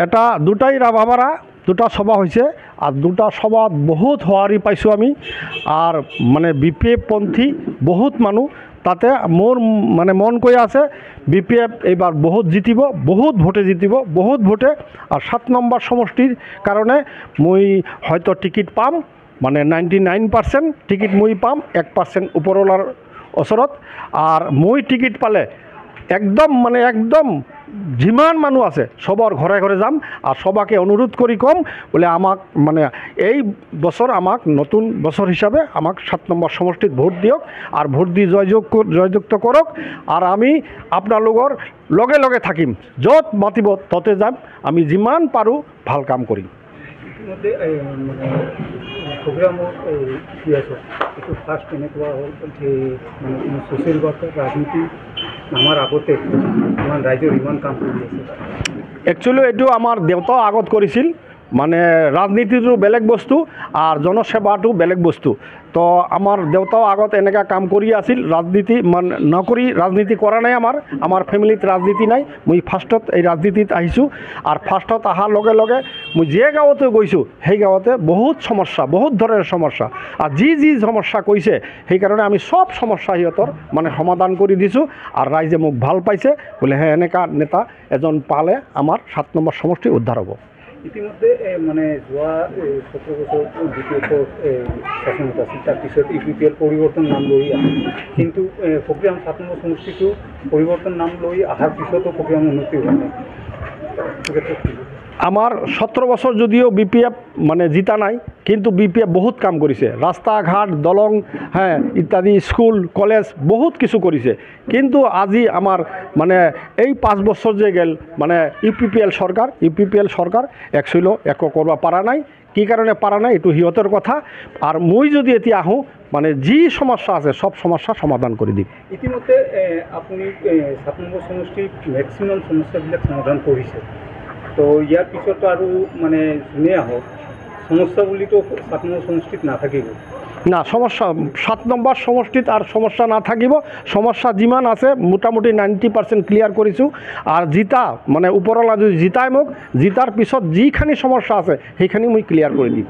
এটা দুটাই ৰাভাবাৰা দুটা সভা হয়েছে আৰ দুটা সভা বহুত হোৱাৰি পাইছোঁ আমি আর মানে বিপিএফ পন্থী বহুত মানুষ তাতে মোর মানে মন কৈ আছে বিপিএফ এইবার বহুত জিতিব বহুত ভোটে জিতিব বহুত ভোটে আর 7 নম্বর সমষ্টির কারণে মই হয়তো টিকিট পাম মানে 99% টিকিট মই পাম 1% ওপরওয়ালার ওচৰত আর মই টিকিট পালে একদম মানে একদম যিমান মানুষ আছে সবার ঘরে ঘরে যাম আর সবাকে অনুরোধ করি কম বলে আমাক মানে এই বছর আমাক নতুন বছর হিসাবে আমাক 7 নম্বর সমষ্টিত ভোট দিয়ক আর ভোট দি জয়যুক্ত করক আর আমি আপনালোকৰ লগে লগে থাকিম যত মাতিব ততে যাম আমি যিমান পাৰো ভাল কাম কৰিম। ইতিমধ্যে প্ৰোগ্ৰামত কি আছে এইটো ফাৰ্স্ট এনেকুৱা হ'ল যে মানে ছ'চিয়েল ৱৰ্কৰ ৰাজনীতি নামাৰ আগতে ইমান ৰাইজৰ ইমান কাম কৰি আছে। একচুৱেলি এইটো আমাৰ দেউতাও আগত কৰিছিল মানে ৰাজনীতিটো বেলেগ বস্তু আৰ জনসেৱাটো বেলেগ বস্তু তো আমাৰ দেউতাও আগত এনেকা কাম কৰি আছিল ৰাজনীতি মানে নকৰি ৰাজনীতি কৰা নাই আমাৰ ফ্যামিলিত ৰাজনীতি নাই মই ফাৰ্স্টত এই ৰাজনীতিত আহিছোঁ আৰ ফাৰ্স্টত অহাৰ লগে লগে মই যে গাঁৱতে গৈছোঁ সেই গাঁৱতে বহুত সমস্যা বহুত ধৰনেৰ সমস্যা আৰ যি সমস্যা কৈছে সেইকাৰণে আমি সব সমস্যা সিহঁতৰ মানে সমাধান কৰি দিছোঁ আৰ ৰাইজে মোক ভাল পাইছে বলে হ্যাঁ এনেকা নেতা এজন পালে আমাৰ 7 নম্বৰ সমষ্টি উদ্ধাৰ হ'ব। ইতিমধ্যে মানে যোৱা 17 বছৰ বিপিএফৰ শাসনত আছিল তাৰপিছত ইউপিপিএল পৰিৱৰ্তন নাম লৈ আছে কিন্তু প্ৰগ্ৰাম 7 নম্বৰ সমষ্টিটো পৰিৱৰ্তন নাম লৈ অহাৰ পিছতো প্ৰগ্ৰাম উন্নতি হোৱা নাই। আমার 17 বছর যদিও বিপিএফ মানে জিতা নাই কিন্তু বিপিএফ বহুত কাম করেছে রাস্তাঘাট দলং হ্যাঁ ইত্যাদি স্কুল কলেজ বহুত কিছু করেছে কিন্তু আজি আমার মানে এই 5 বছর যে গেল মানে ইউপিপিএল সরকার একচুয়ালি একো করবা পারা নাই কি কারণে পারা নাই এটু সিহঁতৰ কথা আর মই যদি এতিয়া আহোঁ মানে যি সমস্যা আছে সব সমস্যা সমাধান করে দিম। ইতিমধ্যে আপুনি 7 নম্বৰ সমষ্টিৰ মেক্সিমাম সমস্যাবিলাক সমাধান কৰিছে তো ইয়াৰ পিছতো আৰু মানে যোনে আহক সমস্যা বুলিতো 7 নম্বৰ সমষ্টিত নাথাকিব না সমস্যা 7 নম্বৰ সমষ্টিত আৰ সমস্যা না থাকিব সমস্যা যিমান আছে মোটামুটি 90% ক্লিয়াৰ কৰিছোঁ আৰ জিতা মানে ওপৰলা যদি জিতাই মোক জিতাৰ পিছত যিখানি সমস্যা আছে সেইখানি মই ক্লিয়াৰ কৰি দিম।